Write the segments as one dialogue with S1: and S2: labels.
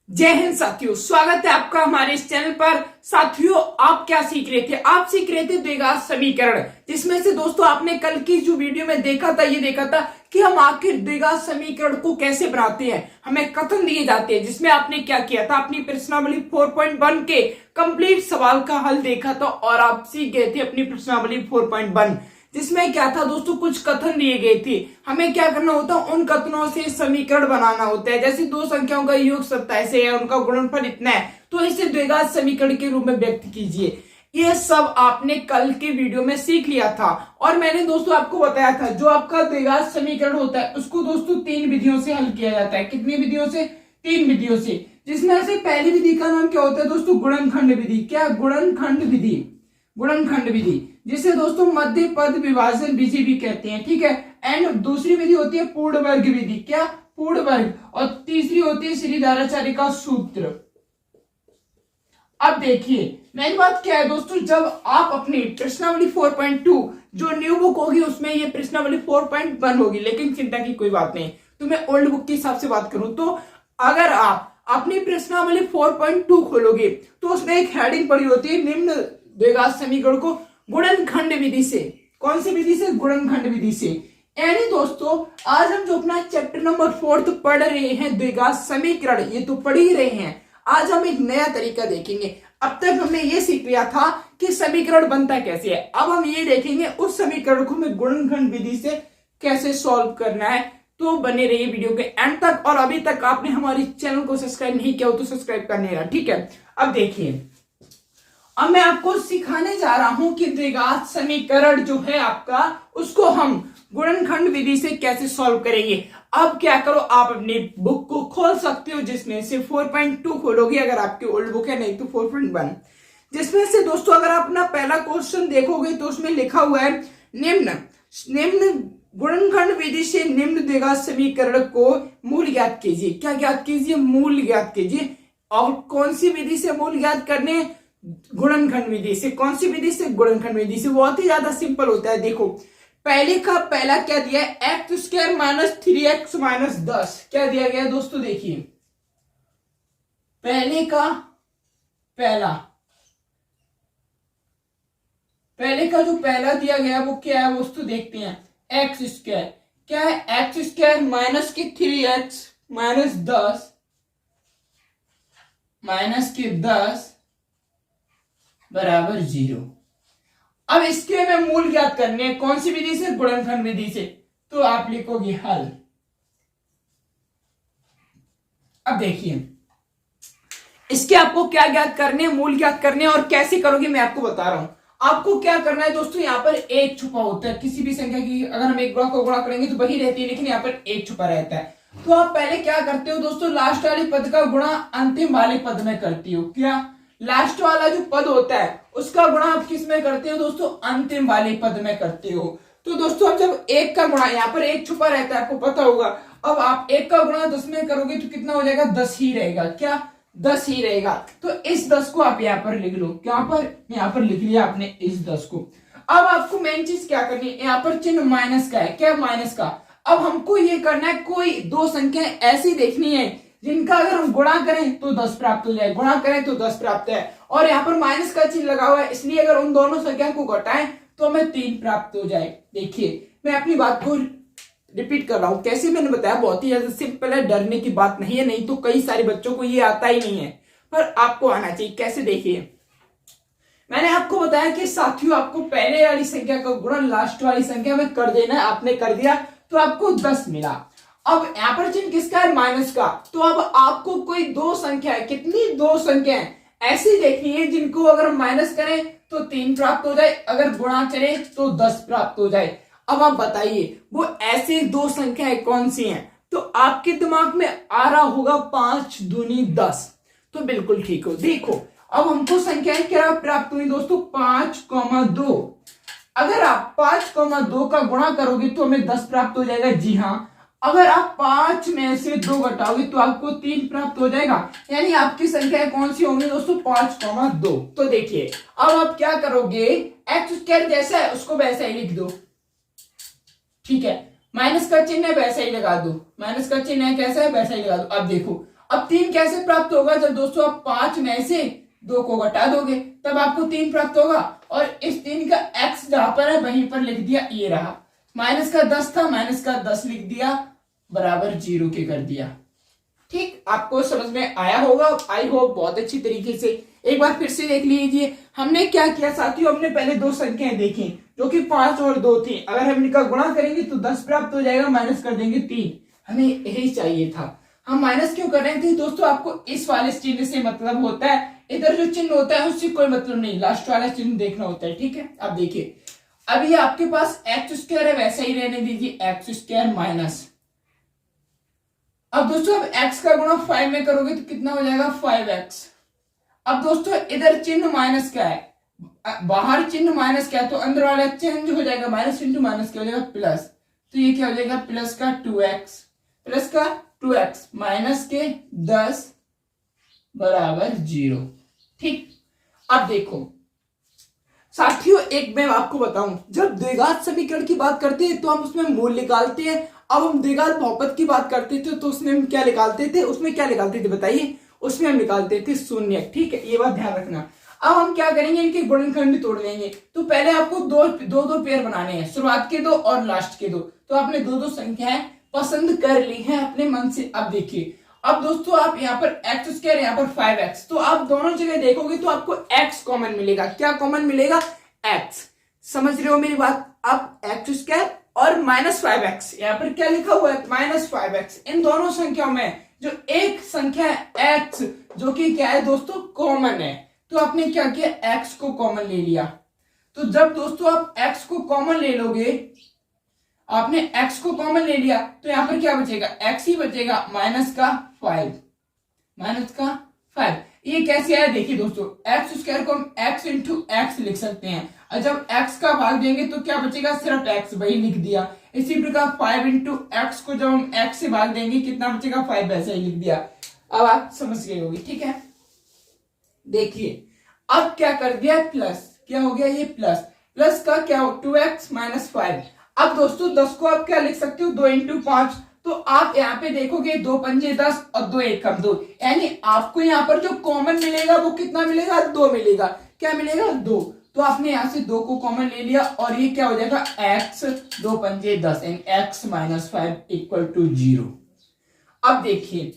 S1: जय हिंद साथियों, स्वागत है आपका हमारे इस चैनल पर। साथियों, आप क्या सीख रहे थे? आप सीख रहे थे द्विघात समीकरण, जिसमें से दोस्तों आपने कल की जो वीडियो में देखा था, ये देखा था कि हम आखिर द्विघात समीकरण को कैसे बनाते हैं। हमें कथन दिए जाते हैं, जिसमें आपने क्या किया था, अपनी प्रश्नावली 4.1 के कंप्लीट सवाल का हल देखा था और आप सीख गए थे अपनी प्रश्नावली 4.1, जिसमें क्या था दोस्तों, कुछ कथन दिए गए थे। हमें क्या करना होता है, उन कथनों से समीकरण बनाना होता है। जैसे दो संख्याओं का योग 27 है, उनका गुणनफल इतना है, तो इसे द्विघात समीकरण के रूप में व्यक्त कीजिए। ये सब आपने कल के वीडियो में सीख लिया था और मैंने दोस्तों आपको बताया था, जो आपका द्विघात समीकरण होता है उसको दोस्तों 3 विधियों से हल किया जाता है। कितनी विधियों से? 3 विधियों से, जिसमें से पहली विधि का नाम क्या होता है दोस्तों? गुणनखंड विधि। क्या? गुणनखंड विधि। गुणनखंड विधि, जिसे दोस्तों मध्य पद विभाजन विधि भी कहते हैं, ठीक है। एंड दूसरी विधि होती है पूर्ण वर्ग विधि। क्या? पूर्ण वर्ग। और तीसरी होती है श्रीधराचार्य का सूत्र। अब देखिए, मेरी बात क्या है दोस्तों, जब आप अपनी प्रश्नावली 4.2 जो न्यू बुक होगी उसमें ये प्रश्नावली 4.1 होगी, लेकिन चिंता की कोई बात नहीं। तो मैं ओल्ड बुक के हिसाब से बात करूं तो अगर आप अपनी प्रश्नावली 4.2 खोलोगे तो उसमें एक हेडिंग पड़ी होती है, निम्न द्विघात समीकरण को गुणनखंड विधि से। कौन सी विधि से? गुणनखंड विधि से। यानी दोस्तों, आज हम जो अपना चैप्टर नंबर 4 पढ़ रहे हैं, द्विघात समीकरण, ये तो पढ़ ही रहे हैं। आज हम एक नया तरीका देखेंगे। अब तक हमने ये सीख लिया था कि समीकरण बनता कैसे है। अब हम ये देखेंगे उस समीकरण को हमें गुणनखंड विधि से कैसे सॉल्व करना है। तो बने रहिए वीडियो के एंड तक। और अभी तक आपने हमारे चैनल को सब्सक्राइब नहीं किया हो तो सब्सक्राइब करने रहा, ठीक है। अब देखिए, अब मैं आपको सिखाने जा रहा हूं कि द्विघात समीकरण जो है आपका, उसको हम गुणनखंड विधि से कैसे सॉल्व करेंगे। अब क्या करो, आप अपनी बुक को खोल सकते हो, जिसमें से 4.2 खोलोगे अगर आपकी ओल्ड बुक है, नहीं तो 4.1। जिसमें से दोस्तों अगर आप अपना पहला क्वेश्चन देखोगे तो उसमें लिखा हुआ है, निम्न गुणनखंड विधि से निम्न द्विघात समीकरण को मूल ज्ञात कीजिए। क्या ज्ञात कीजिए? मूल ज्ञात कीजिए। और कौन सी विधि से मूल ज्ञात करने? गुणनखंड विधि से। कौन सी विधि से? गुणनखंड विधि से। बहुत ही ज्यादा सिंपल होता है। देखो, पहले का पहला क्या दिया है? X square minus 3x minus 10। क्या दिया गया है दोस्तों? देखिए, पहले का जो पहला दिया गया वो क्या है दोस्तों? देखते हैं। एक्स स्क्वायर क्या है? एक्स स्क्वायर माइनस के 3x माइनस 10 बराबर 0। अब इसके में मूल ज्ञात करने हैं। कौन सी विधि से? गुणनखंड विधि से। तो आप लिखोगे हल। अब देखिए, इसके आपको क्या ज्ञात करने हैं? मूल ज्ञात करने हैं। और कैसे करोगे मैं आपको बता रहा हूं। आपको क्या करना है दोस्तों, यहां पर एक छुपा होता है किसी भी संख्या की। अगर हम एक गुणा को गुणा करेंगे तो वही रहती है, लेकिन यहाँ पर एक छुपा रहता है। तो आप पहले क्या करते हो दोस्तों, लास्ट वाले पद का गुणा अंतिम वाले पद में करती हो। क्या? लास्ट वाला जो पद होता है उसका गुणा आप किस में करते हो दोस्तों? अंतिम वाले पद में करते हो। तो दोस्तों, अब जब एक का गुणा, यहाँ पर एक छुपा रहता है, आपको पता होगा। अब आप एक का गुणा 10 में करोगे तो कितना हो जाएगा? 10 ही रहेगा। क्या? 10 ही रहेगा। तो इस 10 को आप यहाँ पर लिख लो। क्या पर? यहाँ पर लिख लिया आपने इस 10 को। अब आपको मेन चीज क्या करनी है, यहाँ पर चिन्ह माइनस का है। क्या? माइनस का। अब हमको ये करना है, कोई दो संख्या ऐसी देखनी है जिनका अगर हम गुणा करें तो 10 प्राप्त हो जाए, गुणा करें तो 10 प्राप्त है। और यहाँ पर माइनस का चिन्ह लगा हुआ है, इसलिए अगर उन दोनों संख्या को घटाएं तो हमें 3 प्राप्त हो जाए। देखिए, मैं अपनी बात को रिपीट कर रहा हूं। कैसे? मैंने बताया, बहुत ही ज्यादा सिंपल है, डरने की बात नहीं है। नहीं तो कई सारे बच्चों को ये आता ही नहीं है, पर आपको आना चाहिए। कैसे? देखिए, मैंने आपको बताया कि साथियों, आपको पहले वाली संख्या का गुणा लास्ट वाली संख्या में कर देना है। आपने कर दिया तो आपको 10 मिला। अब यहाँ पर चिन्ह किसका है? माइनस का। तो अब आपको कोई दो संख्या है, कितनी? दो संख्या ऐसी देखनी है जिनको अगर माइनस करें तो 3 प्राप्त हो जाए, अगर गुणा करें तो 10 प्राप्त हो जाए। अब आप बताइए वो ऐसी दो संख्याएं कौन सी हैं? तो आपके दिमाग में आ रहा होगा 5 दूनी 10। तो बिल्कुल ठीक हो। देखो, अब हमको संख्याएं क्या प्राप्त हुई दोस्तों? 5,2। अगर आप 5,2 का गुणा करोगे तो हमें 10 प्राप्त हो जाएगा। जी हाँ। अगर आप 5 में से 2 घटाओगे तो आपको 3 प्राप्त हो जाएगा। यानी आपकी संख्या कौन सी होंगी दोस्तों? 5,2। तो देखिए, अब आप क्या करोगे, एक्स स्क्वायर जैसा है उसको वैसा ही लिख दो, ठीक है। माइनस का चिन्ह है वैसा ही लगा दो, माइनस का चिन्ह है कैसा है वैसा ही लगा दो। अब देखो, अब 3 कैसे प्राप्त होगा? जब दोस्तों आप 5 में से 2 को घटा दोगे तब आपको 3 प्राप्त होगा। और इस 3 का x जहां पर है वहीं पर लिख दिया, ये रहा। माइनस का 10 था, माइनस का 10 लिख दिया, बराबर 0 के कर दिया। ठीक, आपको समझ में आया होगा, आई होप बहुत अच्छी तरीके से। एक बार फिर से देख लीजिए हमने क्या किया साथियों। हमने पहले 2 संख्याएं देखी जो कि 5 और 2 थी। अगर हम इनका गुणा करेंगे तो 10 प्राप्त हो जाएगा, माइनस कर देंगे 3। हमें यही चाहिए था। हम माइनस क्यों कर रहे थे दोस्तों? आपको इस वाले चिन्ह से मतलब होता है, इधर जो चिन्ह होता है उससे कोई मतलब नहीं, लास्ट वाला चिन्ह देखना होता है। ठीक है, अब देखिए अब ये आपके पास एक्स स्क्वायर है, वैसा ही रहने दीजिए, एक्स स्क्वायर माइनस। अब दोस्तों अब x का गुणा 5 में करोगे तो कितना हो जाएगा? 5x। अब दोस्तों इधर चिन्ह माइनस क्या है, बाहर चिन्ह माइनस क्या है, तो अंदर वाला चेंज हो जाएगा, माइनस इंटू माइनस क्या हो जाएगा? प्लस। तो ये क्या हो जाएगा? प्लस का 2x, प्लस का 2x माइनस के 10 बराबर 0। ठीक, अब देखो साथियों, एक मैं आपको बताऊं, जब द्विघात समीकरण की बात करते हैं तो हम उसमें मूल निकालते हैं। अब हम द्विघात बहुपद की बात करते थे तो उसमें हम क्या निकालते थे? उसमें क्या निकालते थे बताइए? उसमें हम निकालते थे शून्य। ठीक है, ये बात ध्यान रखना। अब हम क्या करेंगे, इनके गुणनखंड तोड़ लेंगे। तो पहले आपको दो पेयर बनाने हैं, शुरुआत के 2 और लास्ट के 2। तो आपने दो संख्याएं पसंद कर ली हैं अपने मन से। अब देखिए, अब दोस्तों आप यहाँ पर एक्स स्क्वायर, यहाँ पर 5x, तो आप दोनों जगह देखोगे तो आपको x कॉमन मिलेगा। क्या कॉमन मिलेगा? x। समझ रहे हो मेरी बात? अब एक्स स्क्वायर और -5x, यहाँ पर क्या लिखा हुआ है? -5x। इन दोनों संख्याओं में जो एक संख्या है x, जो कि क्या है दोस्तों? कॉमन है। तो आपने क्या किया? x को कॉमन ले लिया। तो जब दोस्तों आप x को कॉमन ले लोगे, आपने x को कॉमन ले लिया, तो यहां पर क्या बचेगा? x ही बचेगा, माइनस का 5, माइनस का 5। ये कैसे आया? देखिए दोस्तों, एक्स स्क्वायर को हम x इंटू एक्स लिख सकते हैं, और जब x का भाग देंगे तो क्या बचेगा? सिर्फ x, वही लिख दिया। इसी प्रकार 5 इंटू एक्स को जब हम x से भाग देंगे कितना बचेगा? 5, वैसे ही लिख दिया। अब आप समझ गए होगी। ठीक है, देखिए अब क्या कर दिया? प्लस। क्या हो गया? ये प्लस। प्लस का क्या हो? 2x minus 5। अब दोस्तों 10 को आप क्या लिख सकते हो? 2 इंटू 5। तो आप यहाँ पे देखोगे 2 पंजे 10 और 2 एकम 2, यानी आपको यहाँ पर जो कॉमन मिलेगा वो कितना मिलेगा? 2 मिलेगा। क्या मिलेगा? 2। तो आपने यहाँ से 2 को कॉमन ले लिया और ये क्या हो जाएगा? x, 2 पंजे 10 and x minus 5 equal to 0। अब देखिए,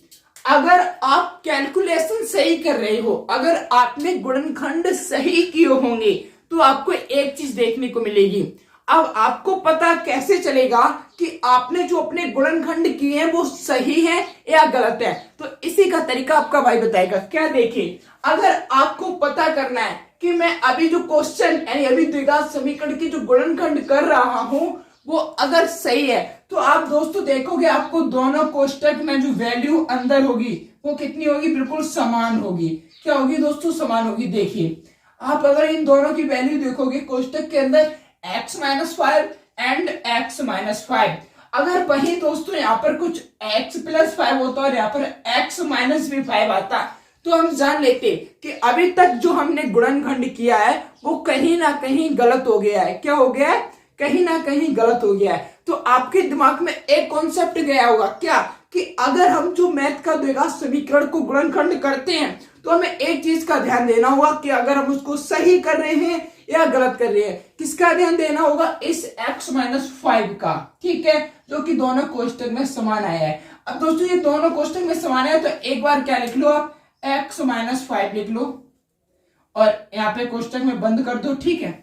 S1: अगर आप कैलकुलेशन सही कर रहे हो, अगर आपने गुणनखंड सही किए होंगे तो आपको एक चीज देखने को मिलेगी। अब आपको पता कैसे चलेगा कि आपने जो अपने गुणनखंड किए हैं वो सही है या गलत है? तो इसी का तरीका आपका भाई बताएगा। क्या? देखिए, अगर आपको पता करना है कि मैं अभी जो क्वेश्चन यानी अभी द्विघात समीकरण की जो गुणनखंड कर रहा हूं वो अगर सही है, तो आप दोस्तों देखोगे आपको दोनों कोष्टक में जो वैल्यू अंदर होगी वो कितनी होगी? बिल्कुल समान होगी। क्या होगी दोस्तों? समान होगी। देखिए, आप अगर इन दोनों की वैल्यू देखोगे कोष्टक के अंदर x minus 5 and x minus 5, अगर वही दोस्तों यहाँ पर कुछ x प्लस 5 होता और यहाँ पर x माइनस भी 5 आता, तो हम जान लेते कि अभी तक जो हमने गुणनखंड किया है वो कहीं ना कहीं गलत हो गया है। क्या हो गया है? कहीं ना कहीं गलत हो गया है। तो आपके दिमाग में एक कॉन्सेप्ट गया होगा, क्या? कि अगर हम जो मैथ का द्विघात समीकरण को गुणनखंड करते हैं तो हमें एक चीज का ध्यान देना होगा कि अगर हम उसको सही कर रहे हैं या गलत कर रहे हैं। किसका ध्यान देना होगा? इस x माइनस 5 का। ठीक है, जो कि दोनों कोष्टक में समान आया है। अब दोस्तों ये दोनों कोष्टक में समान है तो एक बार क्या लिख लो आप? x माइनस 5 लिख लो और यहाँ पे कोष्टक में बंद कर दो। ठीक है,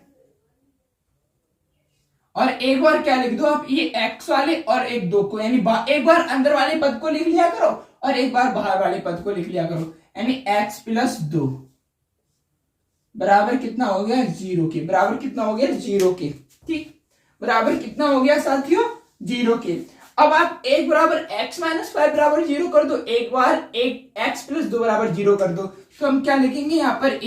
S1: और एक बार क्या लिख दो आप? ये x वाले और एक 2 को, यानी एक बार अंदर वाले पद को लिख लिया करो और एक बार बाहर वाले पद को लिख लिया करो, यानी x प्लस 2 बराबर कितना हो गया? 0 के। बराबर कितना हो गया? 0 के। ठीक, बराबर कितना हो गया साथियों? 0 के। अब आप एक बराबर x माइनस 5 बराबर 0 कर दो, एक बार एक x प्लस 2 बराबर 0 कर दो। तो हम क्या लिखेंगे यहाँ पर?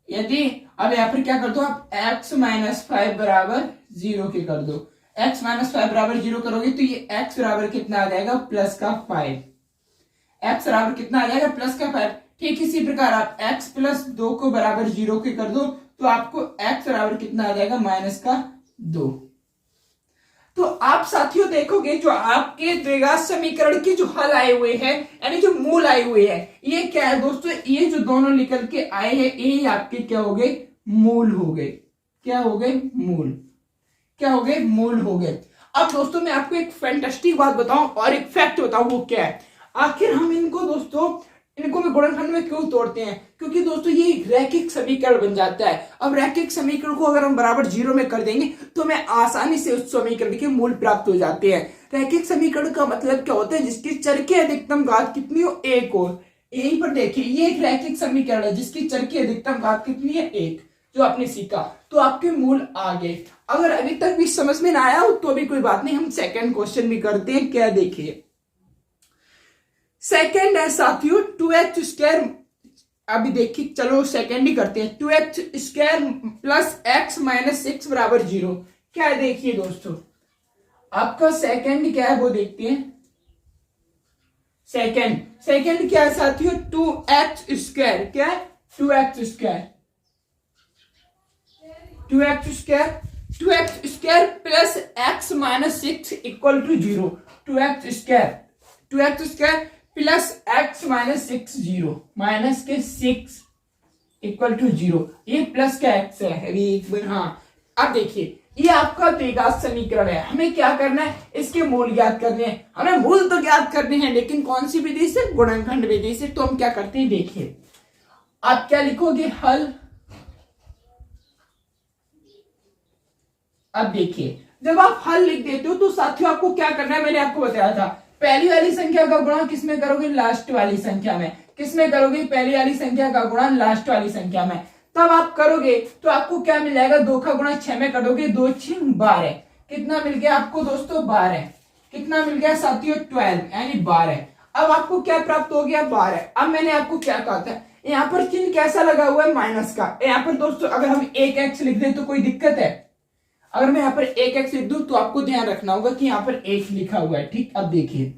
S1: यदि अब यहाँ पर क्या कर दो आप? x माइनस 5 बराबर 0 के कर दो। x माइनस 5 बराबर 0 करोगे तो ये x बराबर कितना आ जाएगा? प्लस का 5। x बराबर कितना आ जाएगा? प्लस का 5। ठीक इसी प्रकार आप x प्लस 2 को बराबर 0 के कर दो तो आपको x बराबर कितना आ जाएगा? माइनस का 2। तो आप साथियों देखोगे जो आपके द्विघात समीकरण के जो हल आए हुए हैं यानी जो मूल आए हुए हैं, ये क्या है दोस्तों, ये जो दोनों निकल के आए हैं ये आपके क्या हो गए, मूल हो गए। क्या हो गए, मूल। क्या हो गए, मूल हो गए। अब दोस्तों मैं आपको एक फैंटास्टिक बात बताऊं और एक फैक्ट बताऊं, वो क्या है, आखिर हम इनको दोस्तों इनको में गुणनखंड में क्यों तोड़ते हैं, क्योंकि दोस्तों ये रैखिक समीकरण बन जाता है। अब रैखिक समीकरण को अगर हम बराबर 0 में कर देंगे तो हमें आसानी से उस समीकरण के मूल प्राप्त हो जाते हैं। रैखिक समीकरण का मतलब क्या होता है, जिसकी चर की अधिकतम घात कितनी हो, 1 हो। यहीं पर देखिए ये एक रैखिक समीकरण है जिसकी चर की अधिकतम घात कितनी है, 1, जो आपने सीखा। तो आपके मूल आ गए। अगर अभी तक भी समझ में ना आया हो तो भी कोई बात नहीं, हम सेकंड क्वेश्चन भी करते हैं। क्या देखिए सेकंड है साथियों 2h²। अभी देखिए चलो सेकंड ही करते हैं। 2h² प्लस x माइनस 6 बराबर 0। क्या है देखिए दोस्तों, आपका सेकंड क्या है वो देखते हैं। सेकंड क्या है साथियों, 2h²। क्या है, 2h² plus x minus 6 equal to 0। 2h² plus x minus 6 0 minus के 6 इक्वल टू 0। ये प्लस का x है अभी। हाँ अब देखिए ये आपका द्विघात समीकरण है, हमें क्या करना है, इसके मूल ज्ञात करने हैं। हमें मूल तो ज्ञात करने हैं लेकिन कौन सी विधि से, गुणनखंड विधि से। तो हम क्या करते हैं देखिए, आप क्या लिखोगे, हल। अब देखिए जब आप हल लिख देते हो तो साथियों आपको क्या करना है, मैंने आपको बताया था, पहली वाली संख्या का गुणा किसमें करोगे, लास्ट वाली संख्या में। किसमें करोगे, पहली वाली संख्या का गुणा लास्ट वाली संख्या में। तब आप करोगे तो आपको क्या मिल जाएगा, 2 का गुणा 6 में करोगे, 2 6 12। कितना मिल गया आपको दोस्तों, 12। कितना मिल गया साथियों, 12 यानी 12। अब आपको क्या प्राप्त हो गया, 12। अब मैंने आपको क्या कहा था, यहाँ पर चिन्ह कैसा लगा हुआ है, माइनस का। यहाँ पर दोस्तों अगर हम 1x लिख दे तो कोई दिक्कत है, अगर मैं यहाँ पर 1x लिख दूं तो आपको ध्यान रखना होगा कि यहाँ पर 1 लिखा हुआ है। ठीक, अब देखिए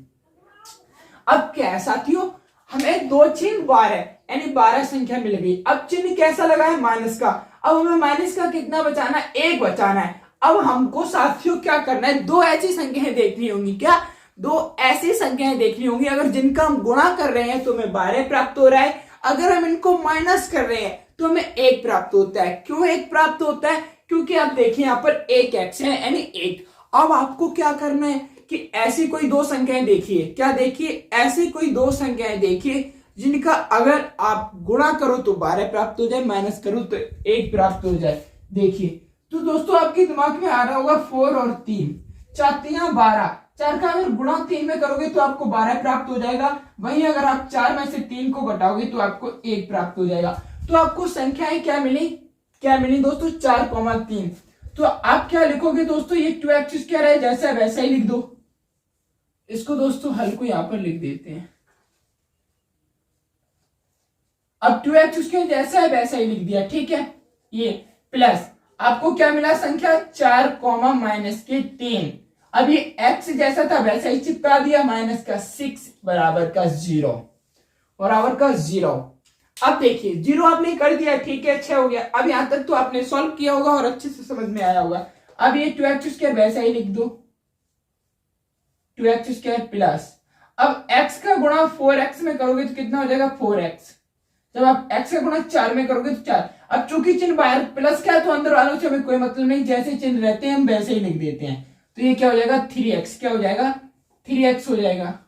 S1: अब क्या है साथियों, हमें 2 6 12 यानी 12 संख्या मिल गई। अब चिन्ह कैसा लगा है, माइनस का। अब हमें माइनस का कितना बचाना है, 1 बचाना है। अब हमको साथियों क्या करना है, 2 ऐसी संख्याएं देखनी होंगी। क्या, 2 ऐसी संख्याएं देखनी होंगी अगर जिनका हम गुणा कर रहे हैं तो हमें 12 प्राप्त हो रहा है, अगर हम इनको माइनस कर रहे हैं तो हमें 1 प्राप्त होता है। क्यों 1 प्राप्त होता है, क्योंकि आप देखिए यहाँ पर 1x है यानी 1। अब आपको क्या करना है कि ऐसी कोई 2 संख्याएं देखिए। क्या देखिए, ऐसी कोई 2 संख्याएं देखिए जिनका अगर आप गुणा करो तो 12 प्राप्त हो जाए, माइनस करो तो 1 प्राप्त हो जाए। देखिए तो दोस्तों आपके दिमाग में आ रहा होगा 4 और 3, 4 3 12। 4 का अगर गुणा 3 में करोगे तो आपको 12 प्राप्त हो जाएगा। वहीं अगर आप 4 में से 3 को घटाओगे तो आपको 1 प्राप्त हो जाएगा। तो आपको संख्याएं क्या मिली दोस्तों, 4,3। तो आप क्या लिखोगे दोस्तों, ये 2x² है जैसा वैसा ही लिख दो। इसको दोस्तों हल को यहां पर लिख देते हैं। अब 2x² जैसा है वैसा ही लिख दिया, ठीक है। ये प्लस आपको क्या मिला संख्या, 4 माइनस के 3। अब ये x जैसा था वैसा ही चिपका दिया, माइनस का 6 बराबर का 0 बराबर का 0। अब देखिए 0 आपने कर दिया, ठीक है, अच्छा हो गया। अब यहां तक तो आपने सॉल्व किया होगा और अच्छे से समझ में आया होगा। अब ये 2x² वैसा ही लिख दो, 2x² प्लस अब x का गुणा 4x में करोगे तो कितना हो जाएगा, 4x। जब आप x का गुणा 4 में करोगे तो 4। अब चूंकि चिन्ह बाहर प्लस का है तो अंदर वालों से हमें कोई मतलब नहीं, जैसे चिन्ह रहते हैं हम वैसे ही लिख देते हैं। तो ये क्या हो जाएगा, 3x। क्या हो जाएगा, 3x हो जाएगा,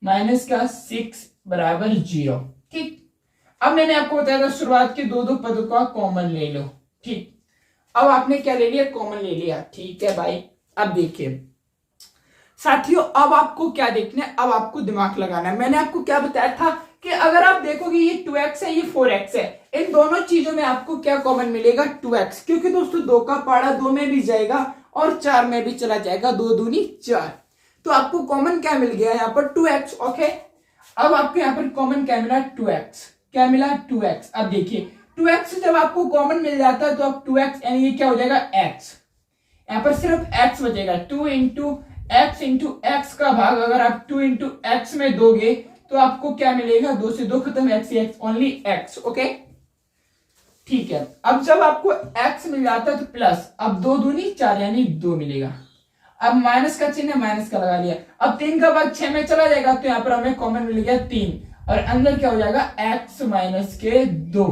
S1: माइनस का 6 बराबर 0। ठीक, अब मैंने आपको बताया था शुरुआत के 2 पदों का कॉमन ले लो। ठीक, अब आपने क्या ले लिया, कॉमन ले लिया, ठीक है भाई। अब देखिए साथियों अब आपको क्या देखना है, अब आपको दिमाग लगाना है। मैंने आपको क्या बताया था कि अगर आप देखोगे ये 2x है, ये 4x है, इन दोनों चीजों में आपको क्या कॉमन मिलेगा, 2x। क्योंकि दोस्तों 2 का पाड़ा 2 में भी जाएगा और 4 में भी चला जाएगा, 2 दूनी 4। तो आपको कॉमन क्या मिल गया यहाँ पर, 2x। ओके, अब आपको यहाँ पर कॉमन क्या मिला, 2x। क्या मिला, 2x। अब देखिए 2x जब आपको कॉमन मिल जाता है तो आप 2x यानी ये क्या हो जाएगा, x। यहाँ पर सिर्फ x बचेगा, 2 इंटू x इंटू एक्स का भाग अगर आप 2 इंटू एक्स में दोगे तो आपको क्या मिलेगा, 2 से 2 खत्म, x x only x। Okay, ठीक है। अब जब आपको x मिल जाता है तो प्लस अब 2 दूनी 4 यानी 2 मिलेगा। अब माइनस का चिन्ह है, माइनस का लगा लिया। अब 3 का भाग 6 में चला जाएगा तो यहाँ पर हमें कॉमन मिल गया 3, और अंदर क्या हो जाएगा x माइनस के 2,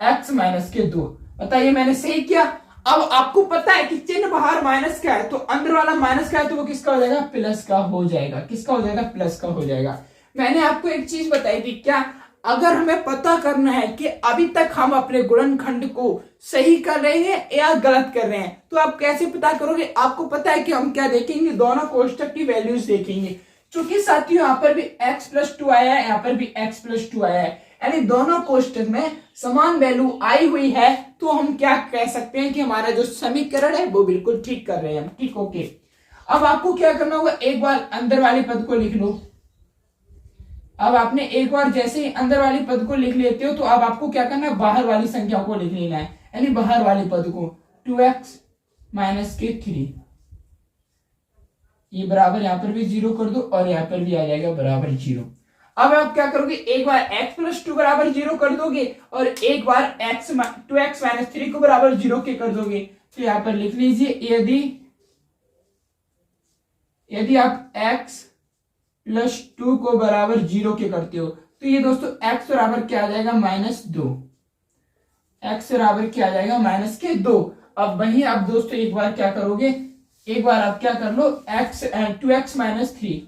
S1: x माइनस के 2। बताइए मैंने सही किया। अब आपको पता है कि चिन्ह बाहर माइनस का है तो अंदर वाला माइनस का है, तो वो किसका हो जाएगा, प्लस का हो जाएगा। किसका हो जाएगा, प्लस का हो जाएगा। मैंने आपको एक चीज बताई थी, क्या, अगर हमें पता करना है कि अभी तक हम अपने गुणनखंड को सही कर रहे हैं या गलत कर रहे हैं, तो आप कैसे पता करोगे। आपको पता है कि हम क्या देखेंगे, दोनों कोष्टक की वैल्यूज देखेंगे। क्योंकि साथियों यहाँ पर भी x प्लस 2 आया है, यहाँ पर भी x प्लस 2 आया है, यानी दोनों कोष्टक में समान वैल्यू आई हुई है, तो हम क्या कह सकते हैं कि हमारा जो समीकरण है वो बिल्कुल ठीक कर रहे हैं हम। ठीक, ओके। अब आपको क्या करना होगा, एक बार अंदर वाले पद को लिख लो। अब आपने एक बार जैसे ही अंदर वाली पद को लिख लेते हो तो अब आपको क्या करना है, बाहर वाली संख्या को लिख लेना है, यानी बाहर वाले पद को 2x माइनस के 3, ये बराबर यहाँ पर भी 0 कर दो और यहाँ पर भी आ जाएगा बराबर 0। अब आप क्या करोगे, एक बार x प्लस 2 बराबर 0 कर दोगे और एक बार 2x माइनस 3 को बराबर 0 के कर दोगे। तो यहाँ पर लिख लीजिए, यदि आप x प्लस 2 को बराबर 0 के करते हो तो ये दोस्तों x बराबर क्या आ जाएगा, -2। x बराबर क्या आ जाएगा, -2। अब वही आप दोस्तों एक बार क्या करोगे, एक बार आप क्या कर लो, 2x माइनस 3,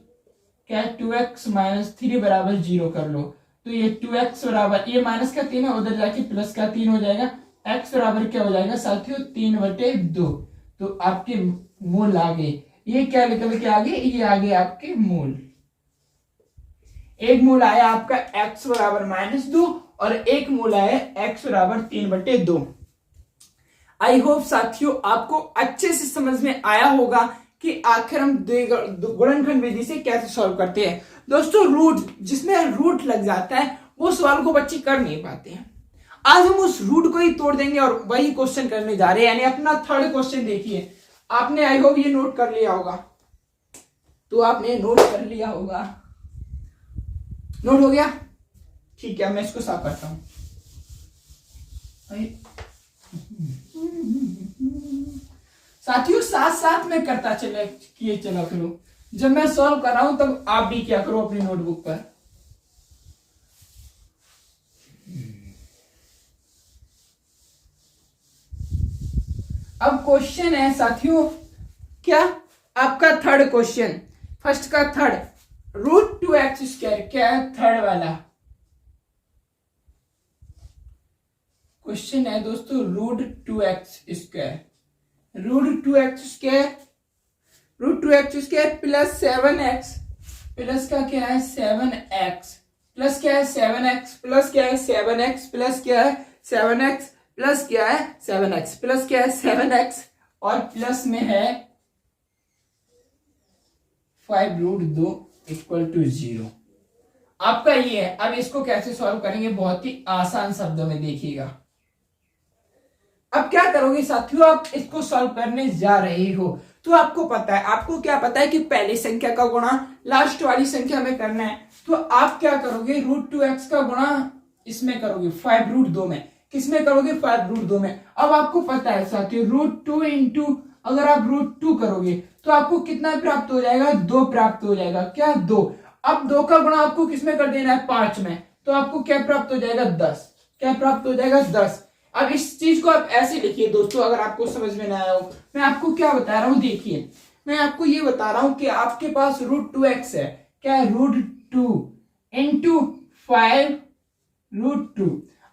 S1: क्या 2x माइनस 3 बराबर 0 कर लो। तो ये 2x बराबर, ये माइनस का 3 है, उधर जाके प्लस का 3 हो जाएगा। x बराबर क्या हो जाएगा साथियों, 3/2। तो आपके मूल आ गए, ये क्या निकल के आगे, ये आगे आपके मूल। एक मूल आया आपका x बराबर -2 और एक मूल आया x बराबर 3/2। आई होप साथियों आपको अच्छे से समझ में आया होगा कि आखिर हम गुणनखंड विधि से कैसे सॉल्व करते हैं। दोस्तों रूट, जिसमें रूट लग जाता है वो सवाल को बच्चे कर नहीं पाते हैं। आज हम उस रूट को ही तोड़ देंगे और वही क्वेश्चन करने जा रहे हैं, यानी अपना थर्ड क्वेश्चन देखिए। आपने आई होप ये नोट कर लिया होगा, तो आपने नोट कर लिया होगा, नोट हो गया, ठीक है। मैं इसको साफ करता हूं। साथियों साथ साथ में करता चला करो, जब मैं सॉल्व कर रहा हूं तब आप भी क्या करो अपनी नोटबुक पर। अब क्वेश्चन है साथियों, क्या आपका थर्ड क्वेश्चन, फर्स्ट का थर्ड, √2x², क्या है थर्ड वाला क्वेश्चन है दोस्तों, √2x², √2x² plus 7x, plus का क्या है 7x, प्लस क्या है 7x, प्लस क्या है 7x, प्लस क्या है 7x, प्लस क्या है 7x, प्लस क्या है 7x, और प्लस में है 5√2 = 0। आपका ये है। अब इसको कैसे सॉल्व करेंगे, बहुत ही आसान शब्दों में देखिएगा। अब क्या करोगे साथियों, आप इसको सॉल्व करने जा रहे हो तो आपको पता है, आपको क्या पता है कि पहली संख्या का गुणा लास्ट वाली संख्या में करना है। तो आप क्या करोगे, √2x का गुणा इसमें करोगे 5√2 में, किसमें करोगे 5√2 में। अब आपको पता है साथियों, √2 इंटू अगर आप √2 करोगे तो आपको कितना प्राप्त हो जाएगा, 2 प्राप्त हो जाएगा, क्या 2। अब 2 का गुणा आपको किसमें कर देना है, 5 में, तो आपको क्या प्राप्त हो जाएगा 10, क्या प्राप्त हो जाएगा 10। अब इस चीज को आप ऐसे लिखिए दोस्तों, अगर आपको समझ में ना आया हो। मैं आपको क्या बता रहा हूं, देखिए मैं आपको ये बता रहा हूं कि आपके पास √2x है, क्या है √2 इंटू 5√2।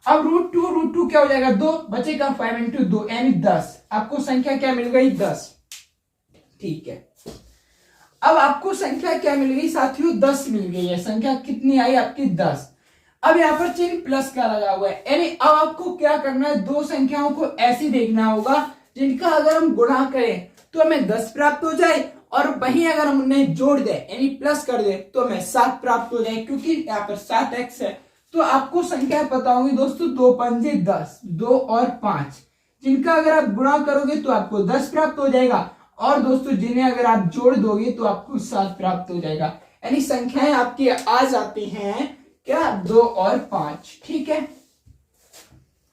S1: अब √2 क्या हो जाएगा, 2 बचेगा, 5 इंटू 2 यानी 10। आपको संख्या क्या मिल गई, 10, ठीक है। अब आपको संख्या क्या मिल गई साथियों, 10 मिल गई है। संख्या कितनी आई आपकी, 10। अब यहाँ पर चिन्ह प्लस का लगा हुआ है, यानी अब आपको क्या करना है, दो संख्याओं को ऐसे देखना होगा जिनका अगर हम गुणा करें तो हमें 10 प्राप्त हो जाए, और वहीं अगर हम उन्हें जोड़ दें यानी प्लस कर दे तो हमें 7 प्राप्त हो जाए, क्योंकि यहाँ पर 7x है। तो आपको संख्या पता होगी दोस्तों, 2 पंजे 10, 2 और 5, जिनका अगर आप गुणा करोगे तो आपको 10 प्राप्त हो जाएगा, और दोस्तों जिन्हें अगर आप जोड़ दोगे तो आपको 7 प्राप्त हो जाएगा। यानी संख्याएं आपकी आ जाती हैं क्या, 2 और 5, ठीक है।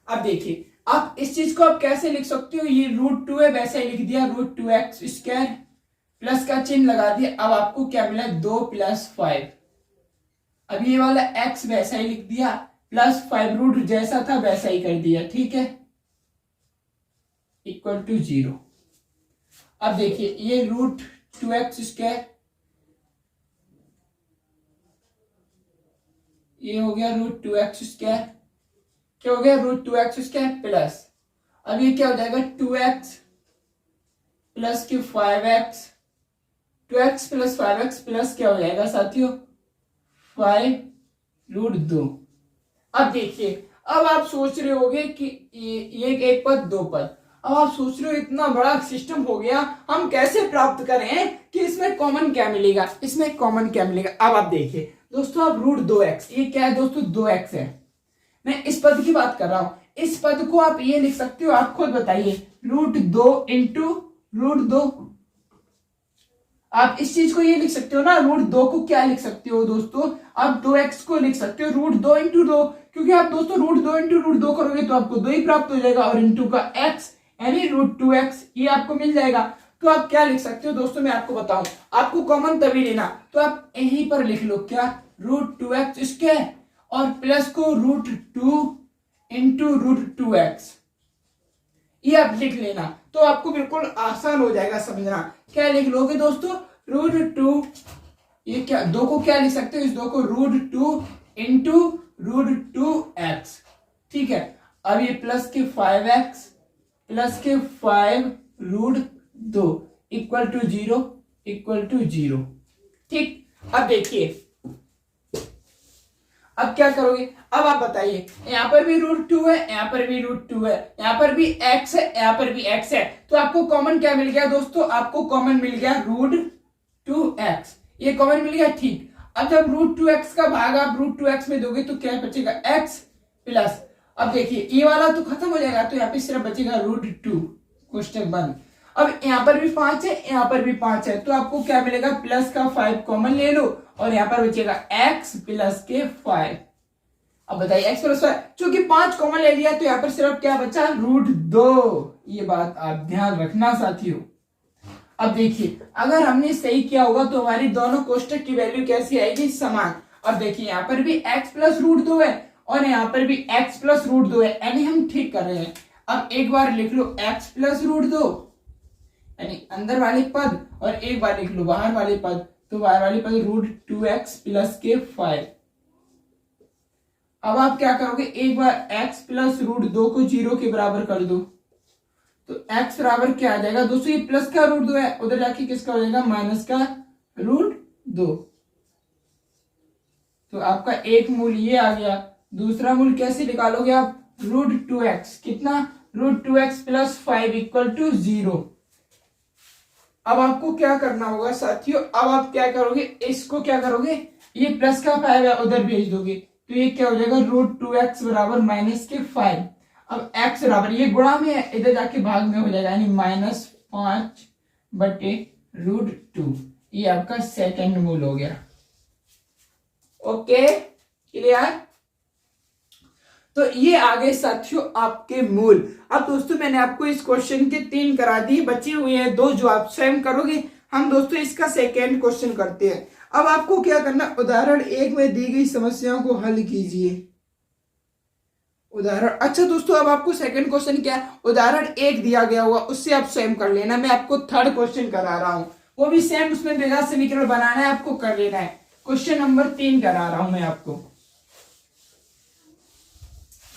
S1: अब देखिए आप इस चीज को आप कैसे लिख सकते हो, ये √2 है, वैसे ही लिख दिया √2x², प्लस का चिन्ह लगा दिया। अब आपको क्या मिला, 2 + 5। अब ये वाला x वैसा ही लिख दिया, +5 रूट जैसा था वैसा ही कर दिया, ठीक है, = 0। अब देखिए ये √2x², ये हो गया √2x², क्या हो गया, √2x² प्लस, अब ये क्या हो जाएगा 2x प्लस के 5x, 2x + 5x प्लस क्या हो जाएगा साथियों 5√2। अब देखिए, अब आप सोच रहे होगे कि ये एक पद दो पद, अब आप सोच रहे हो इतना बड़ा सिस्टम हो गया, हम कैसे प्राप्त करें कि इसमें कॉमन क्या मिलेगा, इसमें कॉमन क्या मिलेगा। अब आप देखिए दोस्तों, अब √2x, ये क्या है दोस्तों 2x है, मैं इस पद की बात कर रहा हूं। इस पद को आप ये लिख सकते हो, आप खुद बताइए, √2 × √2। आप इस चीज को ये लिख सकते हो ना, √2 को क्या लिख सकते हो दोस्तों, आप 2x को लिख सकते हो √2 × 2, क्योंकि आप दोस्तों √2 × √2 करोगे तो आपको 2 ही प्राप्त हो जाएगा, और इंटू का x यानी √2x ये आपको मिल जाएगा। तो आप क्या लिख सकते हो दोस्तों, मैं आपको बताऊं, आपको कॉमन तभी लेना, तो आप यहीं पर लिख लो क्या, √2x² और प्लस को √2 × √2x, ये आप लिख लेना, तो आपको बिल्कुल आसान हो जाएगा समझना। क्या लिख लोगे दोस्तों, √2, ये क्या 2 को क्या लिख सकते हो, इस 2 को √2 × √2x, ठीक है। अब ये प्लस के 5x प्लस के 5√2 = 0, ठीक। अब देखिए, अब क्या करोगे, अब आप बताइए, यहां पर भी √2 है, यहां पर भी √2 है, यहां पर भी x है, यहां पर भी x है, तो आपको कॉमन क्या मिल गया दोस्तों, आपको कॉमन मिल गया √2x, ये कॉमन मिल गया, ठीक। अब जब √2x का भाग आप √2x में दोगे तो क्या बचेगा, x प्लस, अब देखिए ये वाला तो खत्म हो जाएगा, तो यहाँ पे सिर्फ बचेगा √2, क्वेश्चन बंद। अब यहाँ पर भी 5 है, यहाँ पर भी 5 है, तो आपको क्या मिलेगा, प्लस का 5 कॉमन ले लो, और यहाँ पर बचेगा x प्लस के 5। अब बताइए x + 5, चूंकि 5 कॉमन ले लिया तो यहाँ पर सिर्फ क्या बचा, √2, ये बात आप ध्यान रखना साथियों। अब देखिए, अगर हमने सही किया होगा तो हमारी दोनों कोष्टक की वैल्यू कैसी आएगी, समान। अब देखिए यहाँ पर भी x + √2 है और यहाँ पर भी x + √2 है, यानी हम ठीक कर रहे हैं। अब एक बार लिख लो x + √2 यानी अंदर वाले पद, और एक बार लिख लो बाहर वाले पद, तो बाहर वाले पद √2x प्लस के 5। अब आप क्या करोगे, एक बार x + √2 को 0 के बराबर कर दो, तो x बराबर क्या आ जाएगा दोस्तों, ये प्लस का √2 है, उधर जाके किसका हो जाएगा, माइनस का √2। तो आपका एक मूल ये आ गया, दूसरा मूल कैसे निकालोगे आप, √2x, कितना, √2x + 5 = 0। अब आपको क्या करना होगा साथियों, अब आप क्या करोगे, इसको क्या करोगे, ये प्लस का 5 है उधर भेज दोगे, तो ये क्या हो जाएगा, √2x बराबर -5। अब x बराबर, ये गुणा में है, इधर जाके भाग में हो जाएगा, यानी -5/√2, ये आपका सेकंड मूल हो गया। Okay clear. तो ये आ गए साथियों आपके मूल। अब दोस्तों मैंने आपको इस क्वेश्चन के 3 करा दिए, बचे हुए हैं 2 जो आप स्वयं करोगे। हम दोस्तों इसका सेकेंड क्वेश्चन करते हैं। अब आपको क्या करना, उदाहरण 1 में दी गई समस्याओं को हल कीजिए। उदाहरण, अच्छा दोस्तों अब आपको सेकंड क्वेश्चन क्या है, उदाहरण 1 दिया गया हुआ उससे आप स्वयं कर लेना। मैं आपको थर्ड क्वेश्चन करा रहा हूं, वो भी सेम, उसमें द्विघात समीकरण बनाना है, आपको कर लेना है। क्वेश्चन नंबर 3 करा रहा हूं मैं आपको।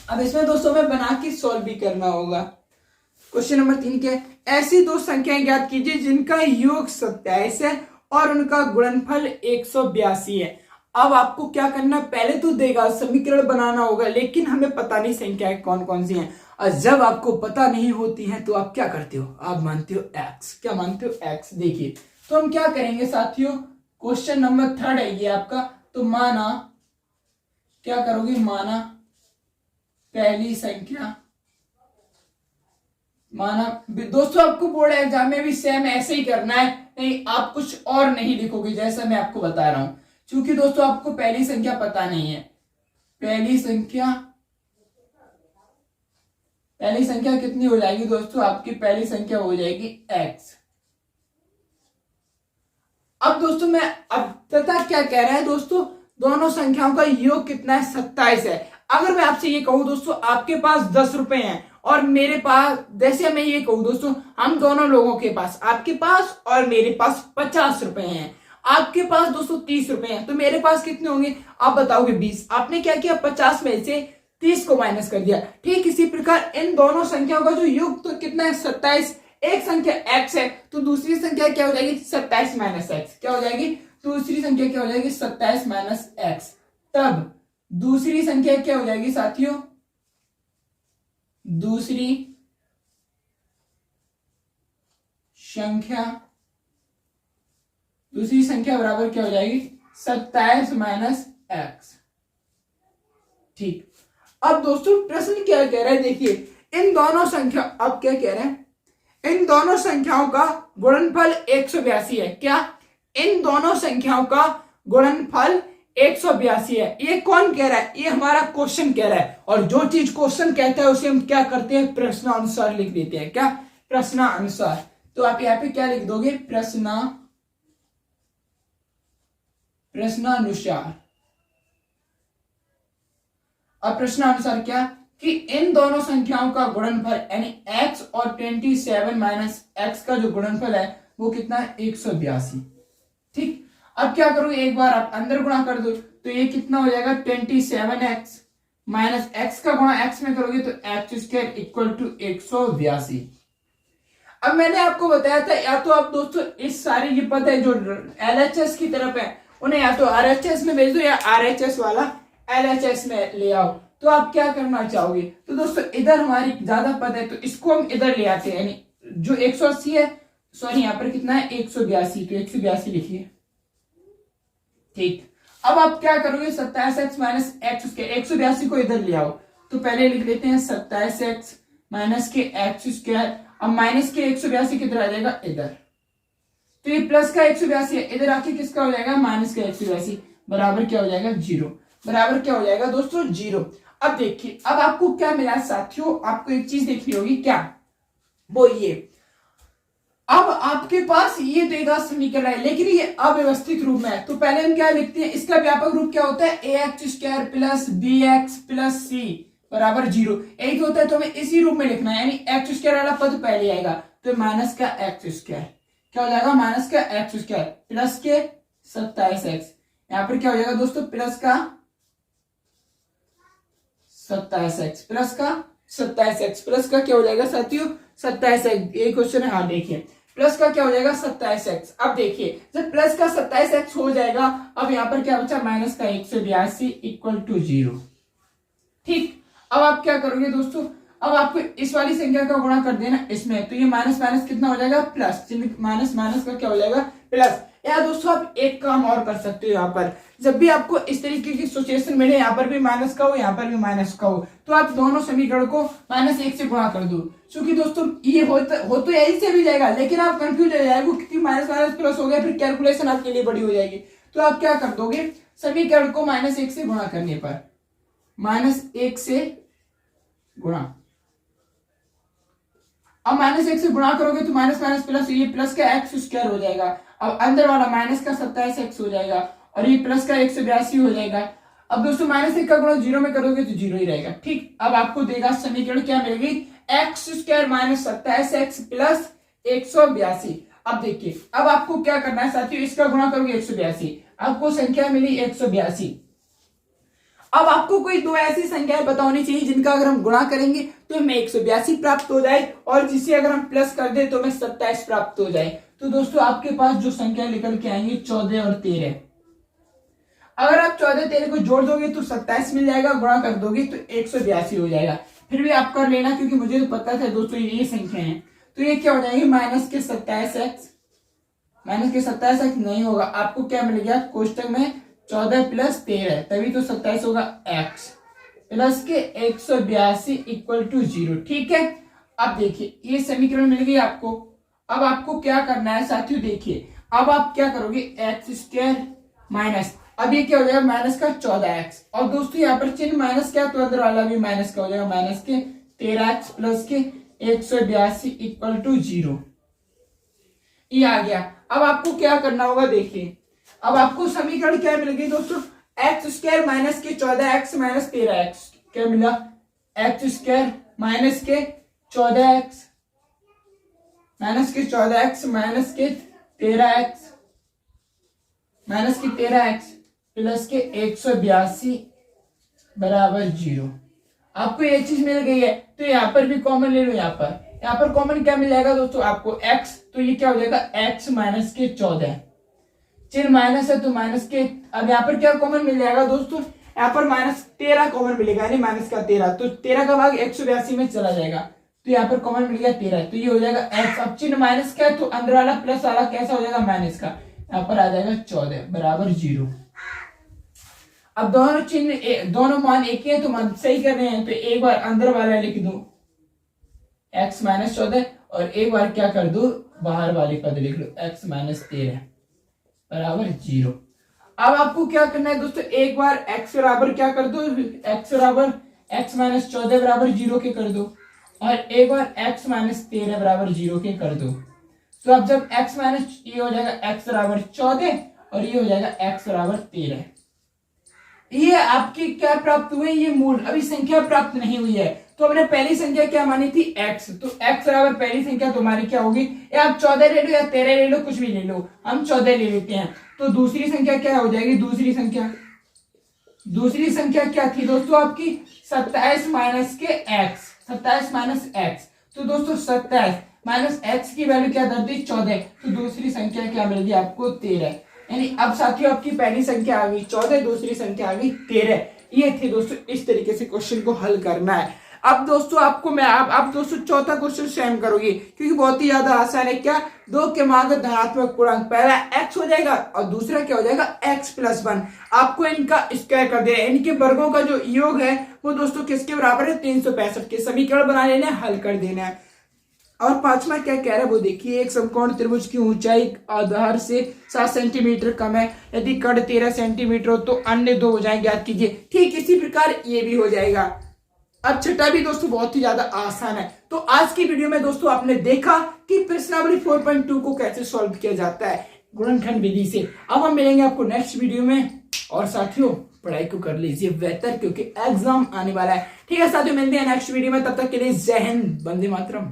S1: अब इसमें दोस्तों में बना के सॉल्व भी करना होगा। क्वेश्चन नंबर 3 क्या है, ऐसी 2 संख्याएं ज्ञात कीजिए जिनका योग 27 है और उनका गुणनफल 182 है। अब आपको क्या करना, पहले तो देगा समीकरण बनाना होगा, लेकिन हमें पता नहीं संख्याएं कौन कौन सी हैं, और जब आपको पता नहीं होती हैं तो आप क्या करते हो, आप मानते हो x। क्या मानते हो, x। देखिए तो हम क्या करेंगे साथियों, क्वेश्चन नंबर 3 है ये आपका, तो माना, क्या करोगे, माना पहली संख्या, माना दोस्तों आपको बोर्ड एग्जाम में भी सेम ऐसे ही करना है, नहीं आप कुछ और नहीं लिखोगे जैसा मैं आपको बता रहा हूं, क्योंकि दोस्तों आपको पहली संख्या पता नहीं है। पहली संख्या कितनी हो जाएगी दोस्तों, आपकी पहली संख्या हो जाएगी x। अब दोस्तों मैं अब पता क्या कह रहा है दोस्तों, दोनों संख्याओं का योग कितना है, 27 है। अगर मैं आपसे ये कहूं दोस्तों आपके पास 10 रुपए हैं और मेरे पास, जैसे मैं ये कहूं दोस्तों हम दोनों लोगों के पास, आपके पास और मेरे पास 50 रुपए हैं, आपके पास दोस्तों 30 रुपए हैं, तो मेरे पास कितने होंगे आप बताओगे 20। आपने क्या किया 50 में से 30 को माइनस कर दिया। ठीक इसी प्रकार इन दोनों संख्याओं का जो योग तो कितना है 27। एक संख्या x है तो दूसरी संख्या क्या हो जाएगी 27 माइनस एक्स, क्या हो जाएगी दूसरी संख्या क्या हो जाएगी 27 माइनस एक्स। तब दूसरी संख्या क्या हो जाएगी साथियों, दूसरी संख्या बराबर क्या हो जाएगी 27 माइनस एक्स। ठीक, अब दोस्तों प्रश्न क्या कह रहा है, देखिए इन दोनों संख्या, अब क्या कह रहे हैं इन दोनों संख्याओं का गुणनफल 182 है। क्या, इन दोनों संख्याओं का गुणनफल 182 है। ये कौन कह रहा है, ये हमारा क्वेश्चन कह रहा है, और जो चीज क्वेश्चन कहता है उसे हम क्या करते हैं प्रश्नानुसार लिख देते हैं। क्या, प्रश्नानुसार। तो आप यहाँ पे क्या लिख दोगे प्रश्नानुसार। अब प्रश्नानुसार क्या कि इन दोनों संख्याओं का गुणनफल यानी x और 27 माइनस एक्स का जो गुणनफल है वो कितना है 182। ठीक, अब क्या करोगे एक बार आप अंदर गुणा कर दो तो ये कितना हो जाएगा 27x माइनस एक्स का गुणा x में करोगे तो x स्क्वायर इक्वल टू 182। अब मैंने आपको बताया था या तो आप दोस्तों इस सारी ये पद है जो LHS की तरफ है उन्हें या तो RHS में भेज दो या RHS वाला LHS में ले आओ। तो आप क्या करना चाहोगे, तो दोस्तों इधर हमारी ज्यादा पद है तो इसको हम इधर ले आते हैं, यानी जो 180 है, सॉरी यहाँ पर कितना है 182, तो 182 लिखिए। ठीक, अब आप क्या करोगे 27x माइनस एक्स स्क्वायर, 182 को इधर ले आओ तो पहले लिख लेते हैं 27x माइनस के एक्स स्क्वायर। अब माइनस के 182 किधर आ जाएगा इधर, तो ये प्लस का 182 है, इधर आके किसका हो जाएगा माइनस का 182, बराबर क्या हो जाएगा 0, बराबर क्या हो जाएगा दोस्तों 0। अब देखिए अब आपको क्या मिला साथियों, आपको एक चीज देखनी होगी, क्या वो ये, अब आपके पास ये देगा समीकरण है लेकिन ये अव्यवस्थित रूप में है, तो पहले हम क्या लिखते हैं, इसका व्यापक रूप क्या होता है ax square plus bx plus c बराबर 0। एक होता है तो हमें इसी रूप में लिखना है, यानी एक्स स्क्वायर वाला पद पहले आएगा तो माइनस का एक्स स्क्वायर क्या हो जाएगा माइनस का एक्स स्क्वायर प्लस के 27x, यहां पर क्या हो जाएगा दोस्तों प्लस का 27x प्लस का 27x प्लस का क्या हो जाएगा साथियों 27x। ये क्वेश्चन है, हाँ देखिए प्लस का क्या हो जाएगा 27x। अब देखिए जब प्लस का 27x हो जाएगा, अब यहाँ पर क्या बचा माइनस का 182 इक्वल टू 0। ठीक, अब आप क्या करोगे दोस्तों, अब आपको इस वाली संख्या का गुणा कर देना इसमें, तो ये माइनस माइनस कितना हो जाएगा प्लस, माइनस माइनस का क्या हो जाएगा प्लस। या दोस्तों आप एक काम और कर सकते हो, यहाँ पर जब भी आपको इस तरीके की सिचुएशन मिले, यहाँ पर भी माइनस का हो यहाँ पर भी माइनस का हो, तो आप दोनों समीकरण को -1 से गुणा कर दो। क्योंकि दोस्तों ये हो तो यही से भी जाएगा लेकिन आप कंफ्यूज हो जाएगा क्योंकि माइनस माइनस प्लस हो गया, फिर कैलकुलेशन आपके लिए बड़ी हो जाएगी। तो आप क्या कर दोगे, समीकरण को -1 से गुणा करने पर -1 से गुणा, अब -1 से गुणा करोगे तो माइनस माइनस प्लस, ये प्लस का एक्स स्क्वायर हो जाएगा, अब अंदर वाला माइनस का 27x हो जाएगा और ये प्लस का 182 हो जाएगा। अब दोस्तों -1 का गुणा 0 में करोगे तो 0 ही रहेगा। ठीक, अब आपको देगा समीकरण क्या मिलेगी x square minus 27x plus 182। अब देखिए अब आपको क्या करना है साथियों, इसका गुणा करोगे 182, आपको संख्या मिली 182। अब आपको कोई दो ऐसी संख्याएं बतानी चाहिए जिनका अगर हम गुणा करेंगे तो हमें 182 प्राप्त हो जाए और जिसे अगर हम प्लस कर दे तो हमें 27 प्राप्त हो जाए। तो दोस्तों आपके पास जो संख्या निकल के आएंगी 14 और 13। अगर आप 14 13 को जोड़ दोगे तो 27 मिल जाएगा, गुणा कर दोगे तो 182 हो जाएगा। फिर भी आप कर लेना क्योंकि मुझे तो पता था दोस्तों ये संख्या है, तो ये क्या हो जाएगी माइनस के 27x नहीं होगा, आपको क्या मिल गया कोष्टक में 14 प्लस 13 तभी तो 27 होगा x प्लस के 182 इक्वल टू 0। ठीक है, अब देखिए ये समीकरण मिल गई आपको। अब आपको क्या करना है साथियों, देखिए अब आप क्या करोगे एक्स स्क्वायर माइनस, अब ये क्या हो जाएगा माइनस का 14x और दोस्तों यहाँ पर चिन्ह माइनस क्या तो अंदर वाला भी माइनस का हो जाएगा, माइनस के 13x प्लस के 182 इक्वल टू 0। ये आ गया। अब आपको क्या करना होगा देखिए, अब आपको समीकरण क्या मिल गई दोस्तों, एक्स स्क्वायर माइनस के 14x माइनस 13x, क्या मिला, एक्स स्क्वायर माइनस के 14x माइनस के 14x माइनस के 13x माइनस के 13x प्लस के 182 बराबर 0। आपको ये चीज मिल गई है, तो यहाँ पर भी कॉमन ले लो, यहाँ पर कॉमन क्या मिल जाएगा दोस्तों आपको x, तो ये क्या हो जाएगा x माइनस के 14, चिन्ह माइनस है तो माइनस के, अब यहाँ पर क्या कॉमन मिल जाएगा दोस्तों, यहाँ पर माइनस 13 कॉमन मिलेगा, यानी माइनस का 13, तो 13 का भाग 182 में चला जाएगा, तो यहाँ पर कॉमन मिल गया 13, तो ये हो जाएगा x। अब चिन्ह माइनस का है तो अंदर वाला प्लस वाला कैसा हो जाएगा, माइनस का, यहाँ पर आ जाएगा 14 बराबर 0। अब दोनों चिन्ह दोनों मान एक ही है तो मान सही कर रहे हैं, तो एक बार अंदर वाला लिख दो x माइनस 14 और एक बार क्या कर दो, बाहर वाले पद लिख लो x माइनस 13 बराबर 0। अब आपको क्या करना है दोस्तों, एक बार x बराबर क्या कर दो, x बराबर x माइनस 14 बराबर 0 के कर दो, और एक बार x माइनस 13 बराबर 0 के कर दो। तो अब जब x माइनस, ये हो जाएगा x बराबर 14 और ये हो जाएगा x बराबर 13। ये आपकी क्या प्राप्त हुए, ये मूल, अभी संख्या प्राप्त नहीं हुई है। तो हमने पहली संख्या क्या मानी थी, x, तो x बराबर पहली संख्या तुम्हारी क्या होगी, या आप 14 ले लो या 13 ले लो, कुछ भी ले लो, हम 14 ले लेते हैं। तो दूसरी संख्या क्या हो जाएगी, दूसरी संख्या क्या थी दोस्तों आपकी, 27 माइनस के x, 27 माइनस x, तो दोस्तों 27 माइनस x की वैल्यू क्या दर दी, 14, तो दूसरी संख्या क्या मिल गई आपको, 13। यानी अब साथियों आपकी पहली संख्या आ गई 14, दूसरी संख्या आ गई 13। ये थी दोस्तों, इस तरीके से क्वेश्चन को हल करना है। अब दोस्तों आपको मैं अब दोस्तों चौथा क्वेश्चन सेम करोगे, क्योंकि बहुत ही ज्यादा आसान है। क्या, 2 के मान का धनात्मक पूर्णांक, पहला x हो जाएगा और दूसरा क्या हो जाएगा, x प्लस 1। आपको इनका स्क्वायर कर देना है, इनके वर्गों का जो योग है वो दोस्तों किसके बराबर है, 365 के। समीकरण बना लेना है, हल कर देना है। और पांचवा क्या कह रहा है वो देखिए, एक समकोण त्रिभुज की ऊंचाई आधार से 7 सेंटीमीटर कम है, यदि कड़ 13 सेंटीमीटर हो तो अन्य दो भुजाएं ज्ञात कीजिए। ठीक इसी प्रकार ये भी हो जाएगा। अब छठा भी दोस्तों बहुत ही ज्यादा आसान है। तो आज की वीडियो में दोस्तों आपने देखा कि प्रश्नावली 4.2 को कैसे सॉल्व किया जाता है गुणनखंड विधि से। अब हम मिलेंगे आपको नेक्स्ट वीडियो में, और साथियों पढ़ाई को कर लीजिए बेहतर, क्योंकि एग्जाम आने वाला है। ठीक है साथियों, मिलते हैं नेक्स्ट वीडियो में, तब तक के लिए जय हिंद, वंदे मातरम।